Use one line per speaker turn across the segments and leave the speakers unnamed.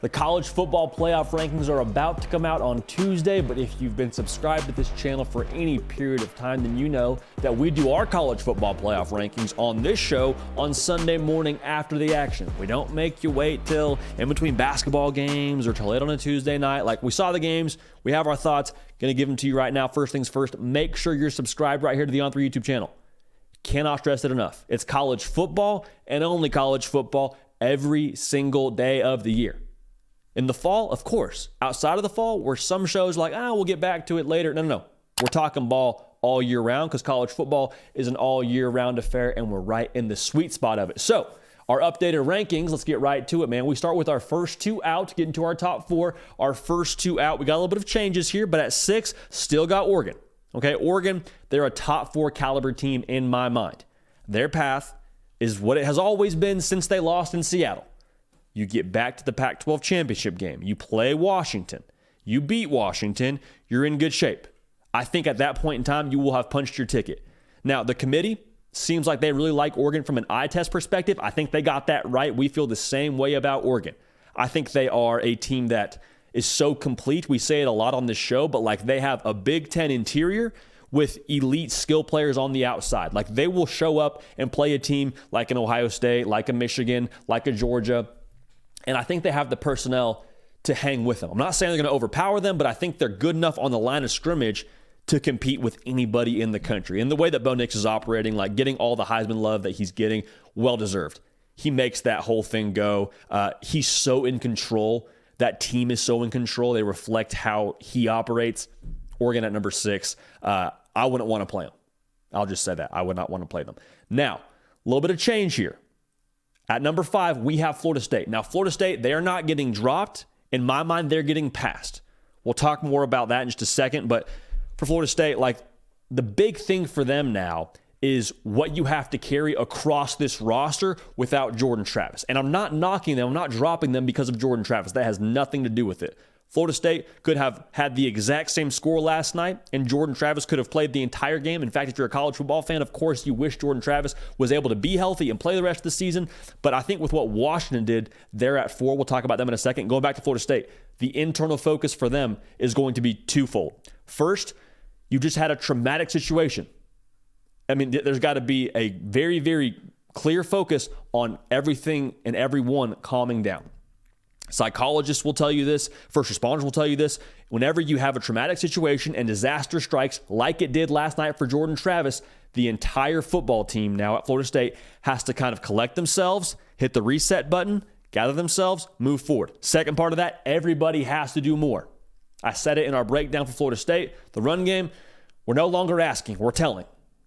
The college football playoff rankings are about to come out on Tuesday, but if you've been subscribed to this channel for any period of time, then you know that we do our college football playoff rankings on this show on Sunday morning after the action. We don't make you wait till in between basketball games or till late on a Tuesday night. Like, we saw the games, we have our thoughts, gonna give them to you right now. First things first, make sure you're subscribed right here to the On3 YouTube channel. Cannot stress it enough. It's college football and only college football every single day of the year. In the fall, of course. Outside of the fall, where some shows like, we'll get back to it later. No. We're talking ball all year round because college football is an all year round affair and we're right in the sweet spot of it. So our updated rankings, let's get right to it, man. We start with our first two out, get into our top four. Our first two out, we got a little bit of changes here, but at 6, still got Oregon. Okay, Oregon, they're a top 4 caliber team in my mind. Their path is what it has always been since they lost in Seattle. You get back to the Pac-12 championship game. You play Washington. You beat Washington. You're in good shape. I think at that point in time, you will have punched your ticket. Now, the committee seems like they really like Oregon from an eye test perspective. I think they got that right. We feel the same way about Oregon. I think they are a team that is so complete. We say it a lot on this show, but like they have a Big Ten interior with elite skill players on the outside. Like they will show up and play a team like an Ohio State, like a Michigan, like a Georgia. And I think they have the personnel to hang with them. I'm not saying they're going to overpower them, but I think they're good enough on the line of scrimmage to compete with anybody in the country. And the way that Bo Nix is operating, like getting all the Heisman love that he's getting, well-deserved. He makes that whole thing go. He's so in control. That team is so in control. They reflect how he operates. Oregon at number 6. I wouldn't want to play them. I'll just say that. I would not want to play them. Now, a little bit of change here. At number 5, we have Florida State. Now, Florida State, they are not getting dropped. In my mind, they're getting passed. We'll talk more about that in just a second. But for Florida State, like the big thing for them now is what you have to carry across this roster without Jordan Travis. And I'm not knocking them. I'm not dropping them because of Jordan Travis. That has nothing to do with it. Florida State could have had the exact same score last night, and Jordan Travis could have played the entire game. In fact, if you're a college football fan, of course, you wish Jordan Travis was able to be healthy and play the rest of the season. But I think with what Washington did, they're at 4. We'll talk about them in a second. Going back to Florida State, the internal focus for them is going to be twofold. First, you just had a traumatic situation. I mean, there's got to be a very, very clear focus on everything and everyone calming down. Psychologists will tell you this. First responders will tell you this. Whenever you have a traumatic situation and disaster strikes like it did last night for Jordan Travis, the entire football team now at Florida State has to kind of collect themselves, hit the reset button, gather themselves, move forward. Second part of that, everybody has to do more. I said it in our breakdown for Florida State. The run game, we're no longer asking, we're telling.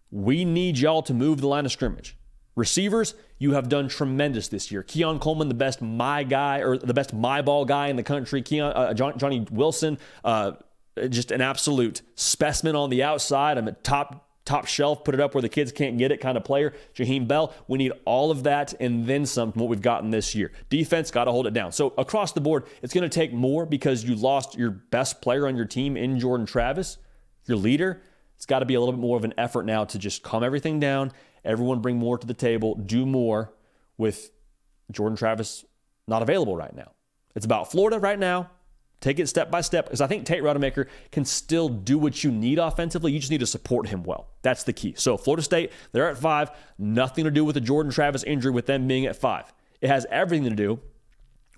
We need y'all to move the line of scrimmage. Receivers, you have done tremendous this year. Keon Coleman, the best my guy or the best my ball guy in the country. Johnny Wilson, just an absolute specimen on the outside. I'm at top shelf, put it up where the kids can't get it kind of player. Jaheim Bell, we need all of that and then some from what we've gotten this year. Defense, got to hold it down. So across the board, it's going to take more because you lost your best player on your team in Jordan Travis, your leader. It's got to be a little bit more of an effort now to just calm everything down. Everyone bring more to the table, do more with Jordan Travis not available right now. It's about Florida right now. Take it step by step because I think Tate Rodemaker can still do what you need offensively. You just need to support him well. That's the key. So Florida State, they're at 5. Nothing to do with the Jordan Travis injury with them being at 5. It has everything to do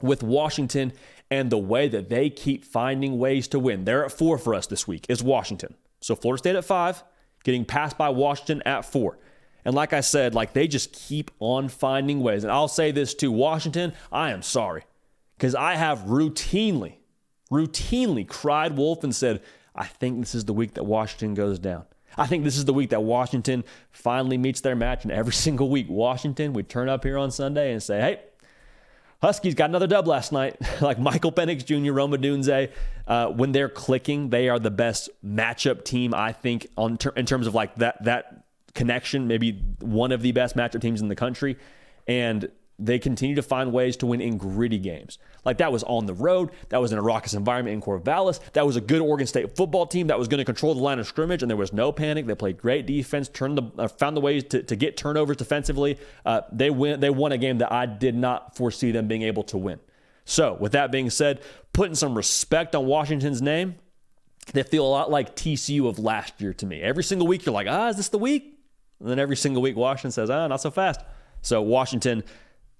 with Washington and the way that they keep finding ways to win. They're at 4 for us this week is Washington. So Florida State at 5, getting passed by Washington at 4. And like I said, like they just keep on finding ways. And I'll say this to Washington, I am sorry. Because I have routinely cried wolf and said, I think this is the week that Washington goes down. I think this is the week that Washington finally meets their match. And every single week, Washington, we turn up here on Sunday and say, hey, Huskies got another dub last night. Like Michael Penix Jr., Roma Dunze, when they're clicking, they are the best matchup team, I think, in terms of like that connection, maybe one of the best matchup teams in the country. And they continue to find ways to win in gritty games. Like that was on the road. That was in a raucous environment in Corvallis. That was a good Oregon State football team that was going to control the line of scrimmage, and there was no panic. They played great defense, found the ways to get turnovers defensively. They won a game that I did not foresee them being able to win. So with that being said, putting some respect on Washington's name, they feel a lot like TCU of last year to me. Every single week you're like, is this the week? And then every single week Washington says, not so fast. So Washington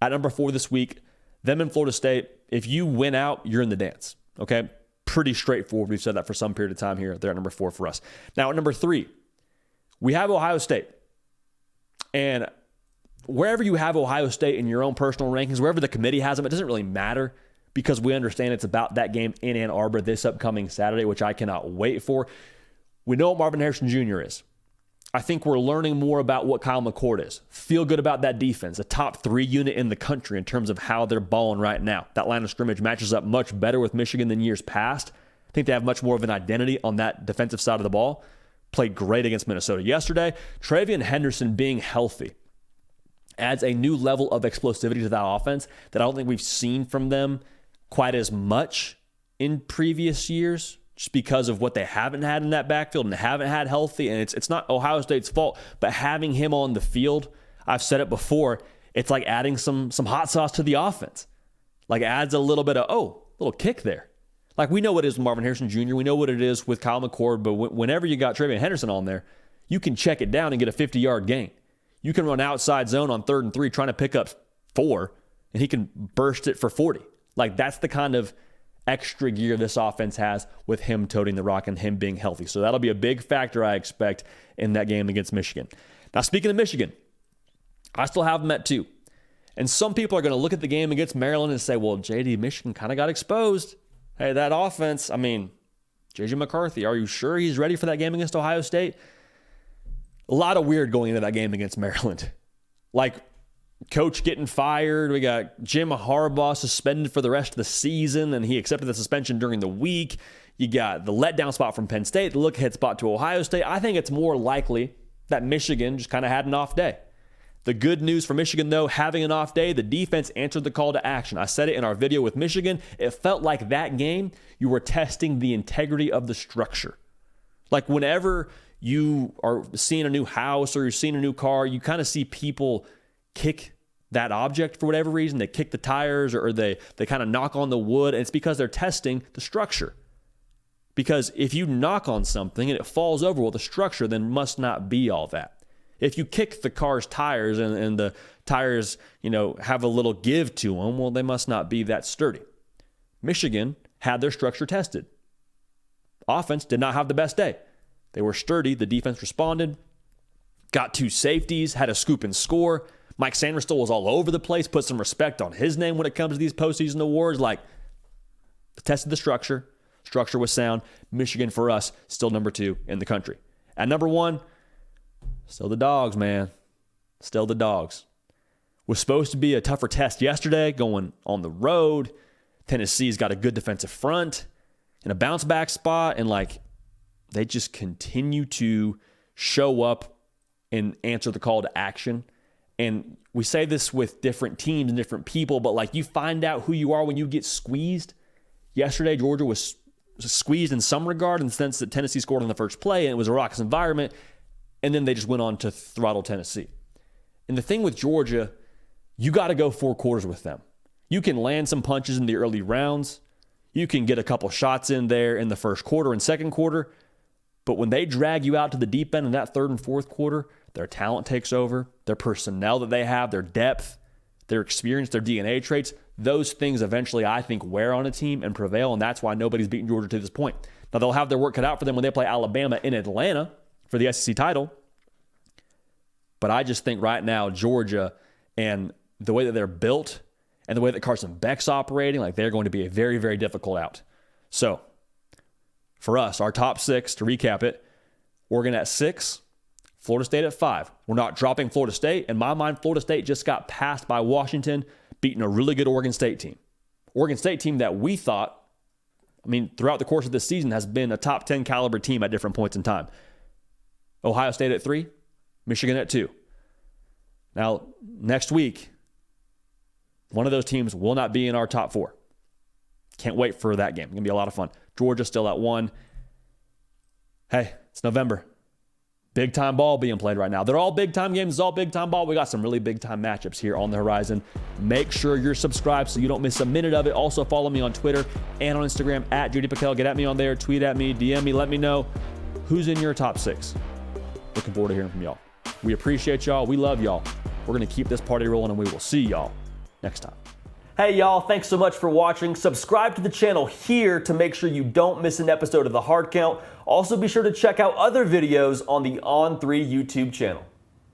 at number 4 this week, them in Florida State. If you win out, you're in the dance. Okay? Pretty straightforward. We've said that for some period of time here. They're at number 4 for us. Now at number 3, we have Ohio State. And wherever you have Ohio State in your own personal rankings, wherever the committee has them, it doesn't really matter because we understand it's about that game in Ann Arbor this upcoming Saturday, which I cannot wait for. We know what Marvin Harrison Jr. is. I think we're learning more about what Kyle McCord is. Feel good about that defense, a top 3 unit in the country in terms of how they're balling right now. That line of scrimmage matches up much better with Michigan than years past. I think they have much more of an identity on that defensive side of the ball. Played great against Minnesota yesterday. TreVeyon Henderson being healthy adds a new level of explosivity to that offense that I don't think we've seen from them quite as much in previous years, just because of what they haven't had in that backfield and haven't had healthy. And it's not Ohio State's fault, but having him on the field, I've said it before, it's like adding some hot sauce to the offense. Like adds a little bit of, little kick there. Like we know what it is with Marvin Harrison Jr. We know what it is with Kyle McCord, but whenever you got TreVeyon Henderson on there, you can check it down and get a 50-yard gain. You can run outside zone on 3rd and 3 trying to pick up 4, and he can burst it for 40. Like that's the kind of extra gear this offense has with him toting the rock and him being healthy. So that'll be a big factor, I expect, in that game against Michigan. Now, speaking of Michigan, I still have them at 2. And some people are going to look at the game against Maryland and say, well, JD, Michigan kind of got exposed. Hey, that offense, J.J. McCarthy, are you sure he's ready for that game against Ohio State? A lot of weird going into that game against Maryland. Like, coach getting fired. We got Jim Harbaugh suspended for the rest of the season, and he accepted the suspension during the week. You got the letdown spot from Penn State, the look-ahead spot to Ohio State. I think it's more likely that Michigan just kind of had an off day. The good news for Michigan, though, having an off day, the defense answered the call to action. I said it in our video with Michigan. It felt like that game, you were testing the integrity of the structure. Like whenever you are seeing a new house or you're seeing a new car, you kind of see people kick that object for whatever reason. They kick the tires or they kind of knock on the wood, and it's because they're testing the structure. Because if you knock on something and it falls over, well, the structure then must not be all that. If you kick the car's tires and the tires, have a little give to them, well, they must not be that sturdy. Michigan had their structure tested. Offense did not have the best day. They were sturdy. The defense responded, got 2 safeties, had a scoop and score. Mike Sanderson was all over the place. Put some respect on his name when it comes to these postseason awards. Like, tested the structure. Structure was sound. Michigan, for us, still number 2 in the country. At number 1, still the Dogs, man. Still the Dogs. Was supposed to be a tougher test yesterday, going on the road. Tennessee's got a good defensive front in a bounce back spot, and they just continue to show up and answer the call to action. And we say this with different teams and different people, but you find out who you are when you get squeezed. Yesterday, Georgia was squeezed in some regard in the sense that Tennessee scored on the first play, and it was a raucous environment. And then they just went on to throttle Tennessee. And the thing with Georgia, you got to go 4 quarters with them. You can land some punches in the early rounds. You can get a couple shots in there in the first quarter and second quarter. But when they drag you out to the deep end in that 3rd and 4th quarter, their talent takes over, their personnel that they have, their depth, their experience, their DNA traits, those things eventually, I think, wear on a team and prevail. And that's why nobody's beaten Georgia to this point. Now, they'll have their work cut out for them when they play Alabama in Atlanta for the SEC title. But I just think right now, Georgia and the way that they're built and the way that Carson Beck's operating, they're going to be a very, very difficult out. So, for us, our top 6, to recap it, Oregon at 6, Florida State at 5. We're not dropping Florida State. In my mind, Florida State just got passed by Washington, beating a really good Oregon State team. Oregon State team that we thought, throughout the course of this season, has been a top 10 caliber team at different points in time. Ohio State at 3, Michigan at 2. Now, next week, one of those teams will not be in our top 4. Can't wait for that game. It's going to be a lot of fun. Georgia still at 1. Hey, it's November. big time ball being played right now. They're all big time games. It's all big time ball. We got some really big time matchups here on the horizon. Make sure you're subscribed so you don't miss a minute of it. Also follow me on Twitter and on Instagram at Judy Pakel. Get at me on there, tweet at me, DM me, let me know who's in your top 6. Looking forward to hearing from y'all. We appreciate y'all. We love y'all. We're going to keep this party rolling, and we will see y'all next time. Hey y'all, thanks so much for watching. Subscribe to the channel here to make sure you don't miss an episode of The Hard Count. Also be sure to check out other videos on the On3 YouTube channel.